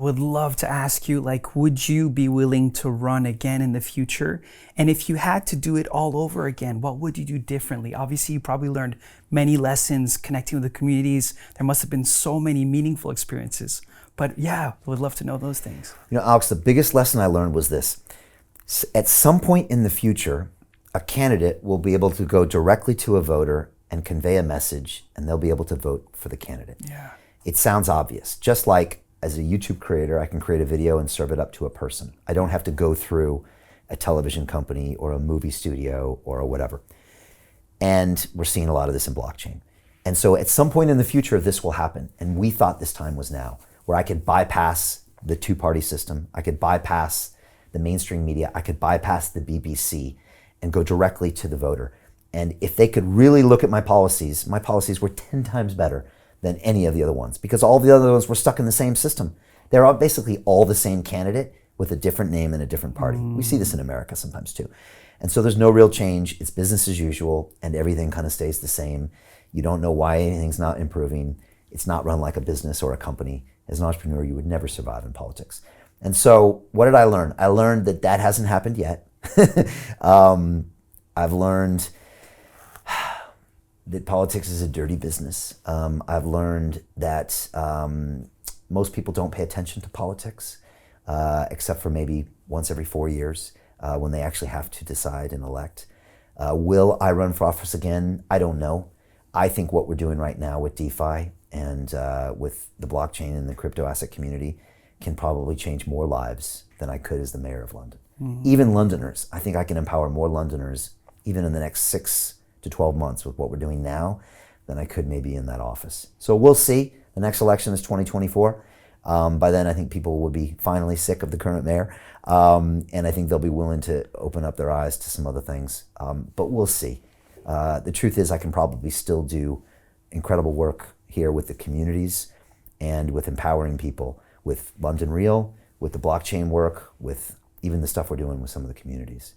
would love to ask you, like, would you be willing to run again in the future? And if you had to do it all over again, what would you do differently? Obviously, you probably learned many lessons connecting with the communities. There must have been so many meaningful experiences. But yeah, would love to know those things. You know, Alex, the biggest lesson I learned was this. At some point in the future, a candidate will be able to go directly to a voter and convey a message, and they'll be able to vote for the candidate. Yeah. It sounds obvious. Just like as a YouTube creator, I can create a video and serve it up to a person. I don't have to go through a television company or a movie studio or whatever. And we're seeing a lot of this in blockchain. And so at some point in the future, this will happen. And we thought this time was now, where I could bypass the two-party system. I could bypass the mainstream media. I could bypass the BBC and go directly to the voter. And if they could really look at my policies were 10 times better than any of the other ones, because all the other ones were stuck in the same system. They're all basically all the same candidate with a different name and a different party. We see this in America sometimes too. And so there's no real change. It's business as usual, and everything kind of stays the same. You don't know why anything's not improving. It's not run like a business or a company. As an entrepreneur, you would never survive in politics. And so what did I learn? I learned that that hasn't happened yet. I've learned that politics is a dirty business. I've learned that most people don't pay attention to politics, except for maybe once every 4 years when they actually have to decide and elect. Will I run for office again? I don't know. I think what we're doing right now with DeFi and with the blockchain and the crypto asset community can probably change more lives than I could as the mayor of London. Even Londoners. I think I can empower more Londoners even in the next 6 to 12 months with what we're doing now than I could maybe in that office. So we'll see. The next election is 2024. By then, I think people will be finally sick of the current mayor. And I think they'll be willing to open up their eyes to some other things. But we'll see. The truth is I can probably still do incredible work here with the communities and with empowering people, with London Real, with the blockchain work, with even the stuff we're doing with some of the communities.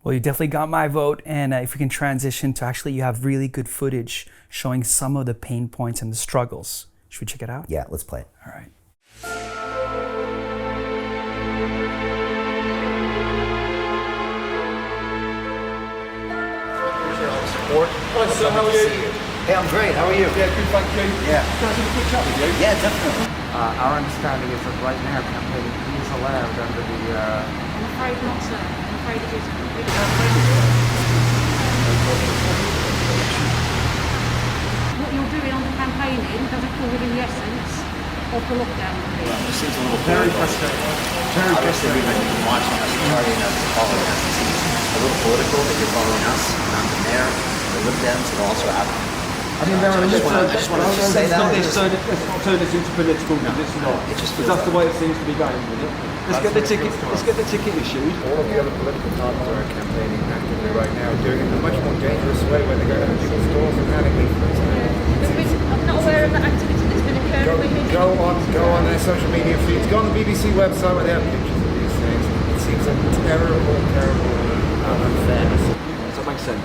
Well, you definitely got my vote. And if we can transition to actually, you have really good footage showing some of the pain points and the struggles. Should we check it out? Yeah, let's play it. All right. Support. Hi, sir, how are you? Hey, I'm great. How are you? Yeah, good, thank you. Yeah. Can I have a quick chat with you? Yeah, definitely. Our understanding is that right now campaigning is allowed under the... I'm afraid not, sir. I'm afraid it is completely What you're doing on the campaigning doesn't fall within the essence of the lockdown. It seems a little Very frustrating. Very Obviously, frustrating. we've been watching us, targeting us, following us. It seems a little political that you're following us, not the mayor, the Lib Dems, and also Apple. I mean, there are I just wanna say that. Let's not turn this into political, because it's not. It just Because feels that's the way it seems to be going, isn't it? Let's get the ticket. Let's get the ticket issued. All of the other political parties are campaigning actively right now, doing it in a much more dangerous way where they're going to people's doors and handing leaflets. I'm not aware of that activity that's been occurring. Go on their social media feeds, go on the BBC website where they have pictures of these things. It seems a terrible unfairness. Does that make sense?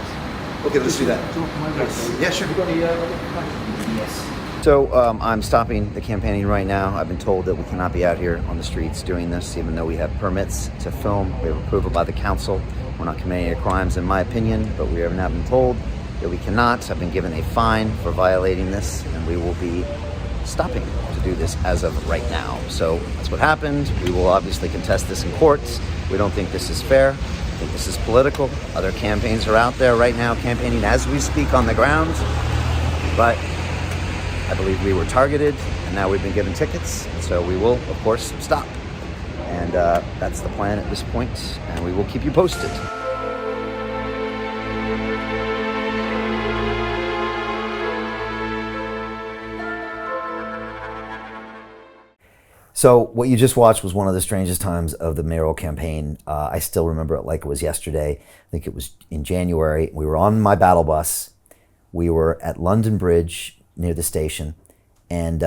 Okay, let's do that. Yes. Yeah, sure. Have you got any... Yes. So I'm stopping the campaigning right now. I've been told that we cannot be out here on the streets doing this, even though we have permits to film. We have approval by the council. We're not committing any crimes, in my opinion, but we have now been told that we cannot. I've been given a fine for violating this, and we will be stopping to do this as of right now. So that's what happened. We will obviously contest this in courts. We don't think this is fair. I think this is political. Other campaigns are out there right now campaigning as we speak on the ground. But I believe we were targeted, and now we've been given tickets. So we will, of course, stop. And that's the plan at this point, and we will keep you posted. So what you just watched was one of the strangest times of the mayoral campaign. I still remember it like it was yesterday. I think it was in January. We were on my battle bus. We were at London Bridge near the station. And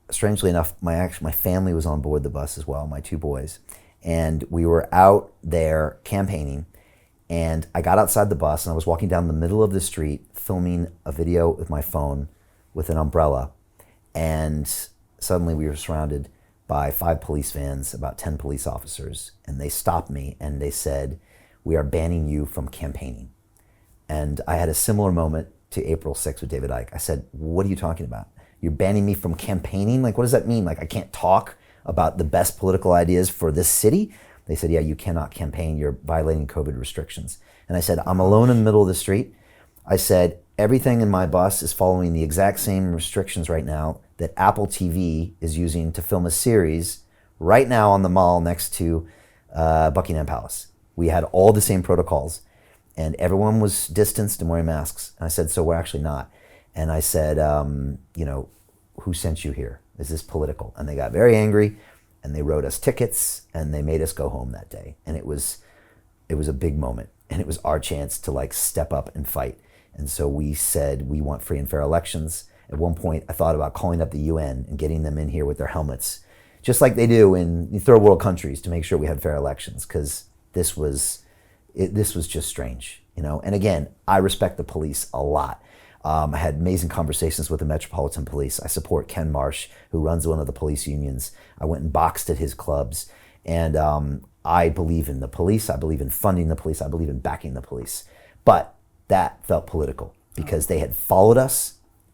strangely enough, my family was on board the bus as well, my two boys. And we were out there campaigning. And I got outside the bus and I was walking down the middle of the street filming a video with my phone with an umbrella. And suddenly we were surrounded by 5 police vans, about 10 police officers, and they stopped me and they said, "We are banning you from campaigning." And I had a similar moment to April 6th with David Icke. I said, "What are you talking about? You're banning me from campaigning? Like, what does that mean? Like, I can't talk about the best political ideas for this city?" They said, "Yeah, you cannot campaign. You're violating COVID restrictions." And I said, "I'm alone in the middle of the street." I said, "Everything in my bus is following the exact same restrictions right now that Apple TV is using to film a series right now on the mall next to Buckingham Palace. We had all the same protocols, and everyone was distanced and wearing masks." And I said, "So we're actually not." And I said, "Who sent you here? Is this political?" And they got very angry, and they wrote us tickets, and they made us go home that day. And it was a big moment, and it was our chance to like step up and fight. And so we said, we want free and fair elections. At one point, I thought about calling up the UN and getting them in here with their helmets, just like they do in third world countries, to make sure we had fair elections, because this was just strange, you know. And again, I respect the police a lot. I had amazing conversations with the Metropolitan Police. I support Ken Marsh, who runs one of the police unions. I went and boxed at his clubs. And I believe in the police. I believe in funding the police. I believe in backing the police. But that felt political because they had followed us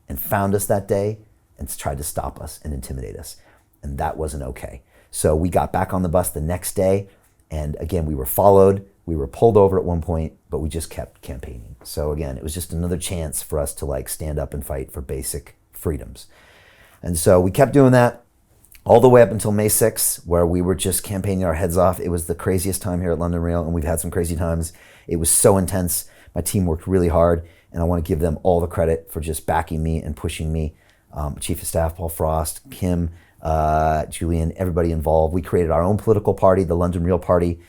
and found us that day and tried to stop us and intimidate us. And that wasn't okay. So we got back on the bus the next day. And again, we were followed. We were pulled over at one point, but we just kept campaigning. So again, it was just another chance for us to like stand up and fight for basic freedoms. And so we kept doing that all the way up until May 6th, where we were just campaigning our heads off. It was the craziest time here at London Real, and we've had some crazy times. It was so intense. My team worked really hard, and I want to give them all the credit for just backing me and pushing me. Chief of Staff Paul Frost, Kim, Julian, everybody involved. We created our own political party, the London Real Party.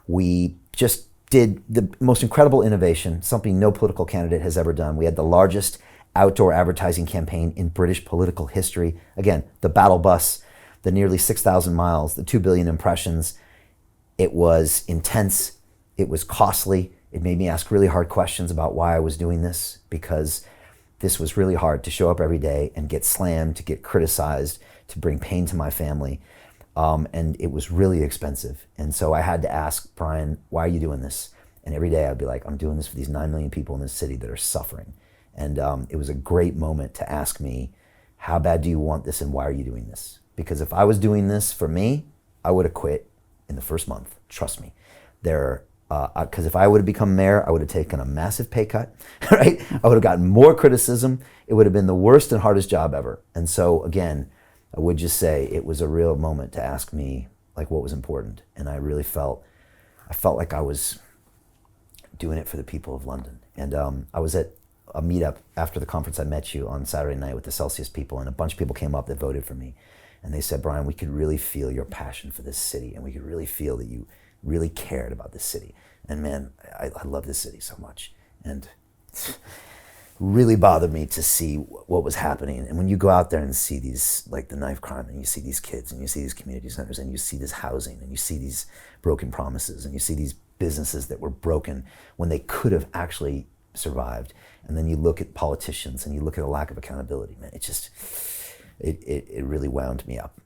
We just did the most incredible innovation, something no political candidate has ever done. We had the largest outdoor advertising campaign in British political history. Again, the battle bus, the nearly 6,000 miles, the 2 billion impressions. It was intense. It was costly. It made me ask really hard questions about why I was doing this, because this was really hard to show up every day and get slammed, to get criticized, to bring pain to my family. And it was really expensive. And so I had to ask Brian, "Why are you doing this?" And every day I'd be like, "I'm doing this for these 9 million people in this city that are suffering." And it was a great moment to ask me, "How bad do you want this, and why are you doing this?" Because if I was doing this for me, I would have quit in the first month. Trust me. Because if I would have become mayor, I would have taken a massive pay cut, right? I would have gotten more criticism. It would have been the worst and hardest job ever. And so again, I would just say it was a real moment to ask me like what was important. And I really felt like I was doing it for the people of London. And I was at a meetup after the conference I met you on Saturday night with the Celsius people, and a bunch of people came up that voted for me. And they said, "Brian, we could really feel your passion for this city, and we could really feel that you really cared about this city." And man, I love this city so much. And it really bothered me to see what was happening. And when you go out there and see these, like the knife crime, and you see these kids, and you see these community centers, and you see this housing, and you see these broken promises, and you see these businesses that were broken when they could have actually survived. And then you look at politicians and you look at a lack of accountability, man, it really wound me up.